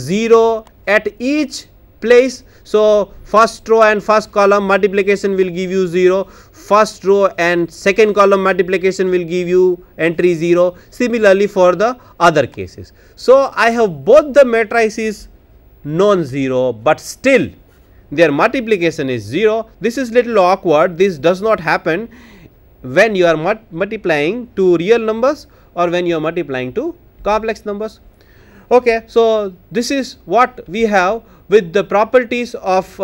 0 at each place. So first row and first column multiplication will give you 0, first row and second column multiplication will give you entry 0, similarly for the other cases. So I have both the matrices non-zero, but still their multiplication is 0. This is little awkward. This does not happen when you are multiplying to real numbers or when you are multiplying to complex numbers. Okay, so this is what we have with the properties of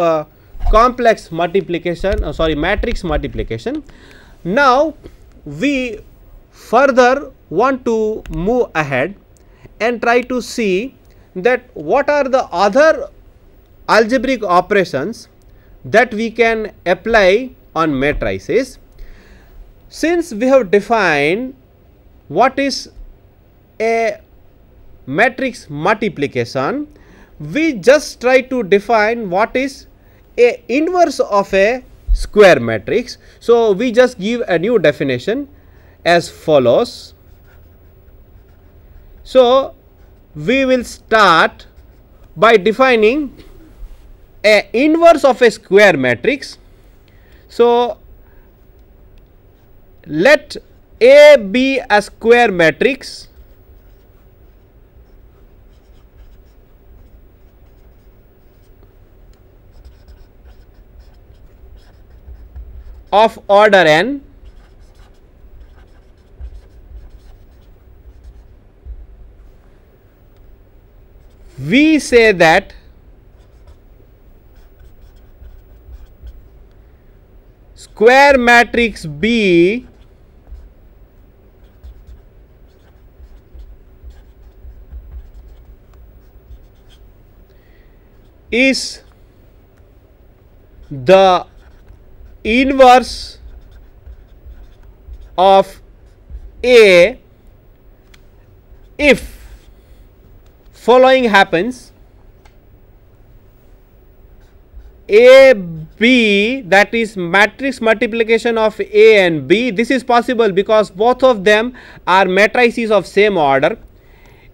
complex multiplication, matrix multiplication. Now we further want to move ahead and try to see that what are the other algebraic operations that we can apply on matrices. Since we have defined what is a matrix multiplication, we just try to define what is a inverse of a square matrix. So we just give a new definition as follows. So we will start by defining a inverse of a square matrix. So let A be a square matrix of order n. We say that square matrix B is the inverse of A if following happens: A B, that is matrix multiplication of A and B. This is possible because both of them are matrices of same order,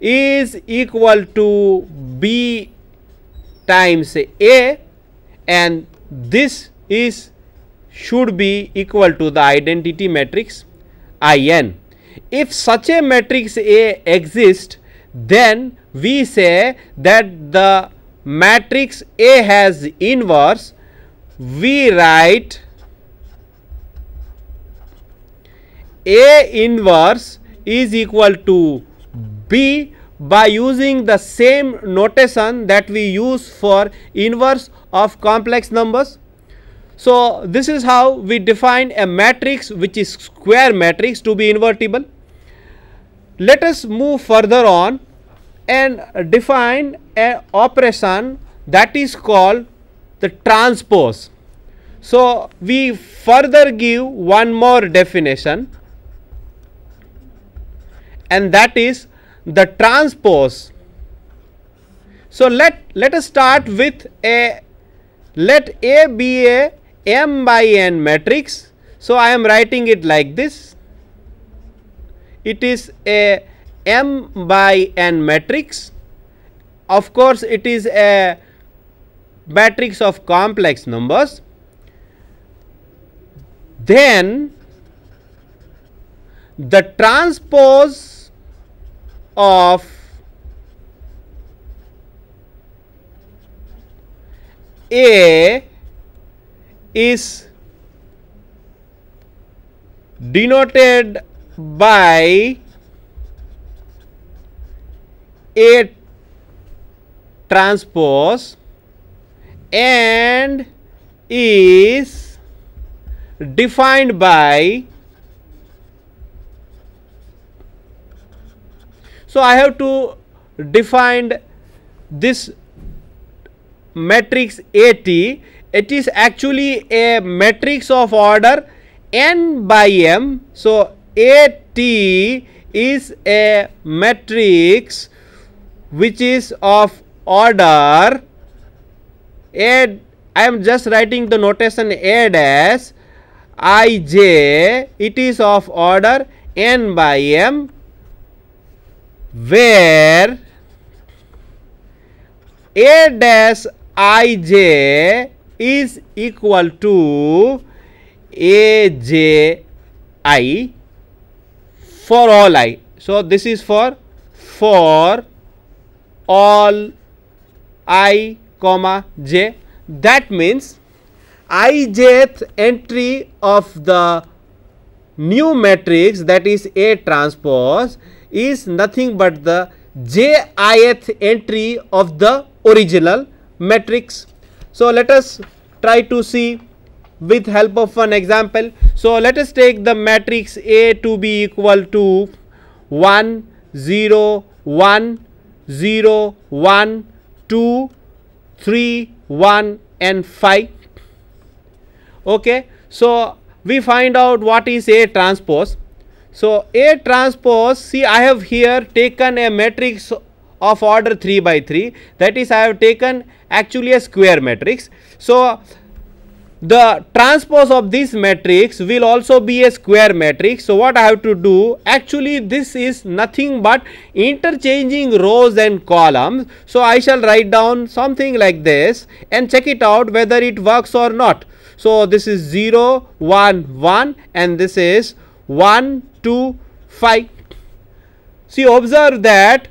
is equal to B times A, and this is should be equal to the identity matrix IN. If such a matrix A exists, then we say that the matrix A has inverse. We write A inverse is equal to B by using the same notation that we use for inverse of complex numbers. So this is how we define a matrix which is square matrix to be invertible. Let us move further on and define an operation that is called the transpose. So we further give one more definition, and that is the transpose. So let us start with let A be a m by n matrix. So I am writing it like this. It is a m by n matrix. Of course it is a matrix of complex numbers. Then the transpose of A is denoted by A transpose and is defined by, so I have to define this matrix AT. It is actually a matrix of order n by m. So AT is a matrix which is of order I am just writing the notation A dash ij. It is of order n by m, where A dash ij is equal to aj I for all I. So this is for all I comma j. That means ijth entry of the new matrix, that is A transpose, is nothing but the jith entry of the original matrix. So let us try to see with help of one example. So let us take the matrix A to be equal to 1 0 1 0 1 2 3 1 and 5. Okay, so we find out what is A transpose. So A transpose, see, I have here taken a matrix of order 3 by 3, that is I have taken actually a square matrix. So the transpose of this matrix will also be a square matrix. So what I have to do, actually this is nothing but interchanging rows and columns. So I shall write down something like this and check it out whether it works or not. So this is 0 1 1 and this is 1 2 5. See, observe that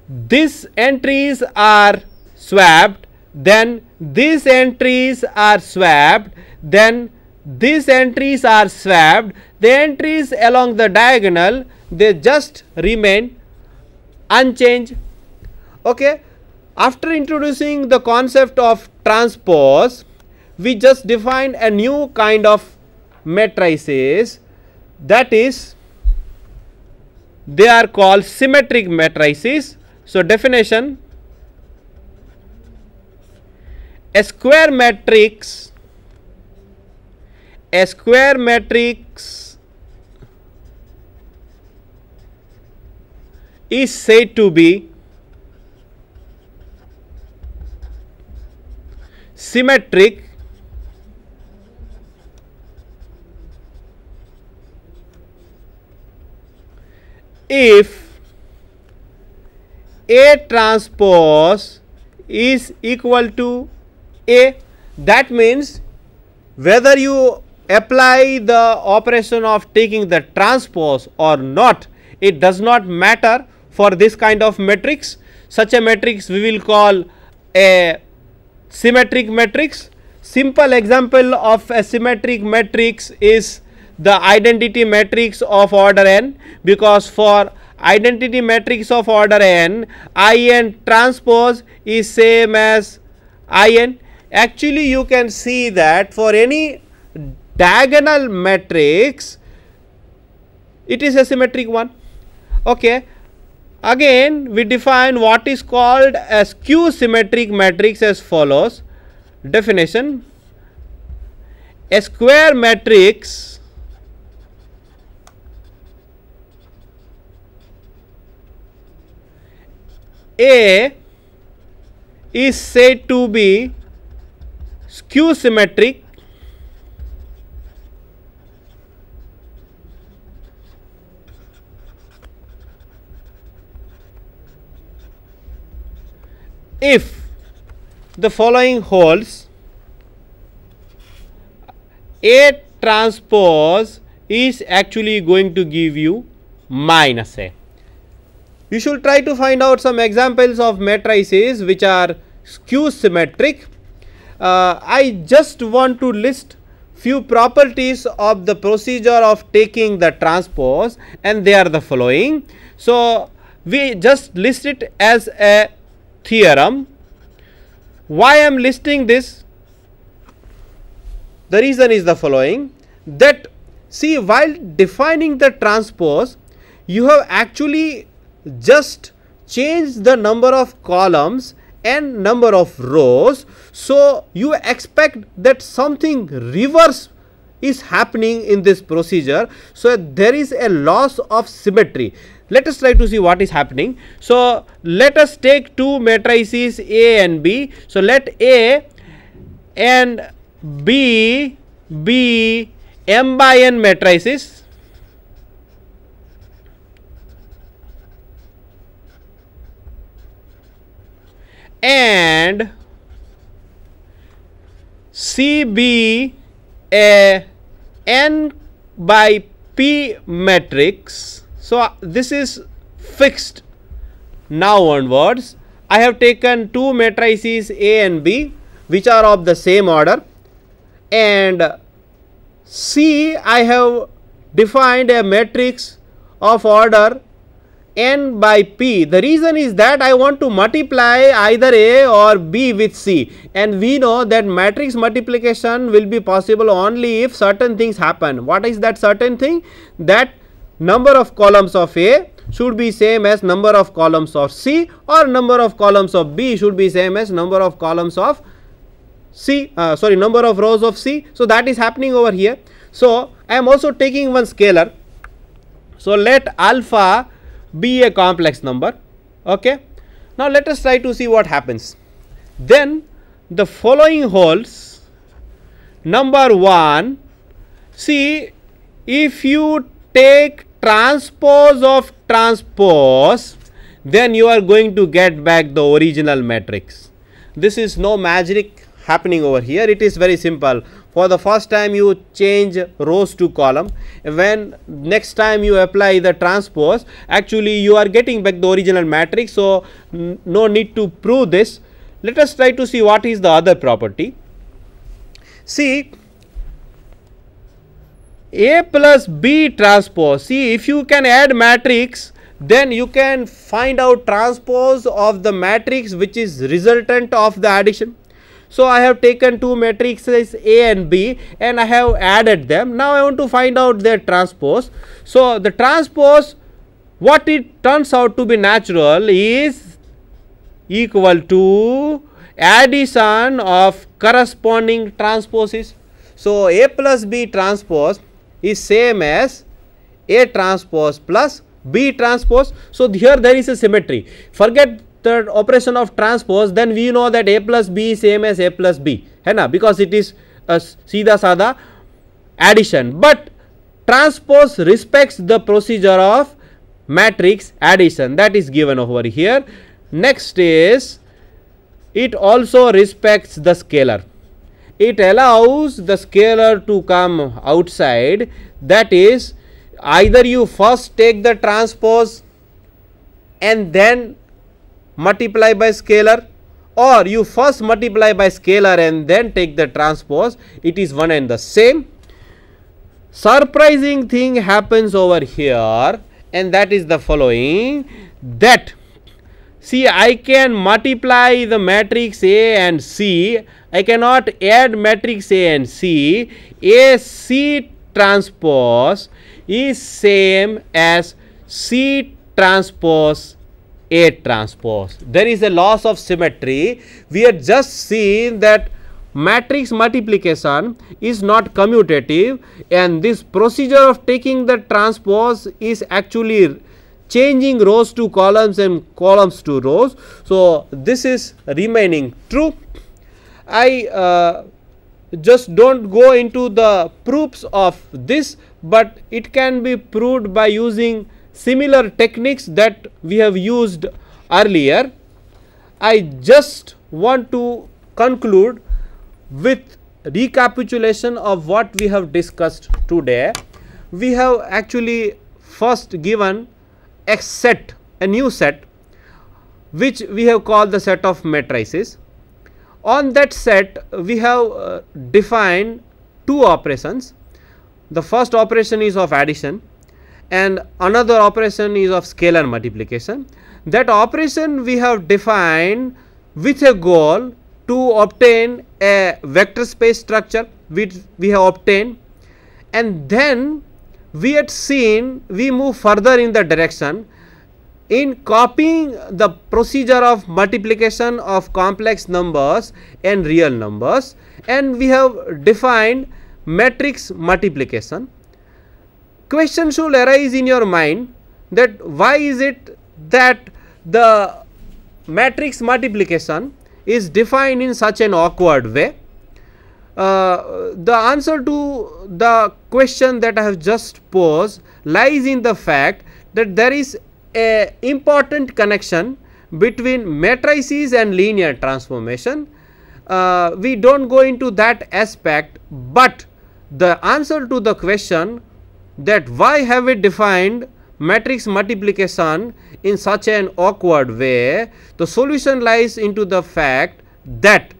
these entries are swapped, then these entries are swapped, then these entries are swapped. The entries along the diagonal, they just remain unchanged. Okay, after introducing the concept of transpose, we just defined a new kind of matrices, that is they are called symmetric matrices. So definition: a square matrix is said to be symmetric if A transpose is equal to A. That means whether you apply the operation of taking the transpose or not, it does not matter for this kind of matrix. Such a matrix we will call a symmetric matrix. Simple example of a symmetric matrix is the identity matrix of order n, because for identity matrix of order n, In transpose is same as In. Actually you can see that for any diagonal matrix it is a symmetric one. Okay, again we define what is called a skew symmetric matrix as follows. Definition: a square matrix A is said to be skew symmetric if the following holds: A transpose is actually going to give you minus A. You should try to find out some examples of matrices which are skew symmetric. I just want to list few properties of the procedure of taking the transpose, and they are the following. So we just list it as a theorem. Why I am listing this? The reason is the following, that see, while defining the transpose, you have actually just changed the number of columns and number of rows. So you expect that something reverse is happening in this procedure. So there is a loss of symmetry. Let us try to see what is happening. So let us take two matrices A and B. So let A and B be m by n matrices, and and C be a n by p matrix. So, this is fixed now onwards. I have taken two matrices A and B which are of the same order, and C I have defined a matrix of order n by p. The reason is that I want to multiply either A or B with C, and we know that matrix multiplication will be possible only if certain things happen. What is that certain thing? That number of columns of A should be same as number of columns of C, or number of columns of B should be same as number of columns of number of rows of C. So, that is happening over here. So, I am also taking one scalar. So, let alpha be a complex number. Okay. Now, let us try to see what happens. Then the following holds. Number 1, see, if you take transpose of transpose, then you are going to get back the original matrix. This is no magic happening over here. It is very simple. For the first time you change rows to column, when next time you apply the transpose, actually you are getting back the original matrix. So, no need to prove this. Let us try to see what is the other property. See, A plus B transpose. See, if you can add matrix, then you can find out transpose of the matrix which is resultant of the addition. So, I have taken two matrices A and B and I have added them. Now, I want to find out their transpose. So, the transpose, what it turns out to be natural is equal to addition of corresponding transposes. So, A plus B transpose is same as A transpose plus B transpose. So, here there is a symmetry. Forget the operation of transpose, then we know that A plus B is same as A plus B, है ना, because it is a सीधा साधा addition. But transpose respects the procedure of matrix addition that is given over here. Next is it also respects the scalar. It allows the scalar to come outside, that is either you first take the transpose and then multiply by scalar, or you first multiply by scalar and then take the transpose. It is one and the same. Surprising thing happens over here, and that is the following, that see, I can multiply the matrix A and C, I cannot add matrix A and C. A C transpose is same as C transpose A transpose. There is a loss of symmetry. We have just seen that matrix multiplication is not commutative, and this procedure of taking the transpose is actually changing rows to columns and columns to rows. So, this is remaining true. I just do not go into the proofs of this, but it can be proved by using similar techniques that we have used earlier. I just want to conclude with recapitulation of what we have discussed today. We have actually first given a new set which we have called the set of matrices. On that set we have defined two operations. The first operation is of addition and another operation is of scalar multiplication. That operation we have defined with a goal to obtain a vector space structure which we have obtained, and then we had seen we move further in the direction in copying the procedure of multiplication of complex numbers and real numbers, and we have defined matrix multiplication. Question should arise in your mind that why is it that the matrix multiplication is defined in such an awkward way? The answer to the question that I have just posed lies in the fact that there is a important connection between matrices and linear transformation. We do not go into that aspect, but the answer to the question that why have we defined matrix multiplication in such an awkward way, the solution lies into the fact that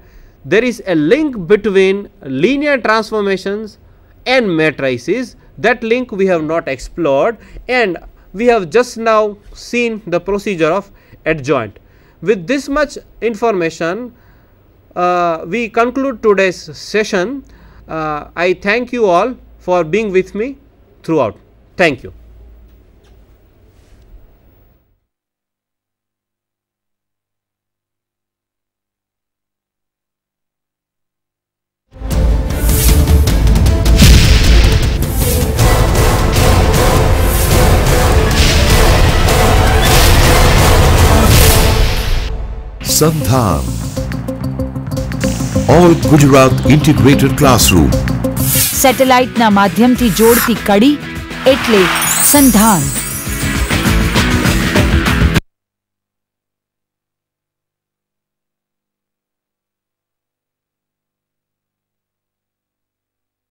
there is a link between linear transformations and matrices. That link we have not explored, and we have just now seen the procedure of adjoint. With this much information, we conclude today's session. I thank you all for being with me throughout. Thank you. Sandhan, All Gujarat Integrated Classroom. સેટેલાઇટના માધ્યમથી જોડતી કડી એટલે સંધાન.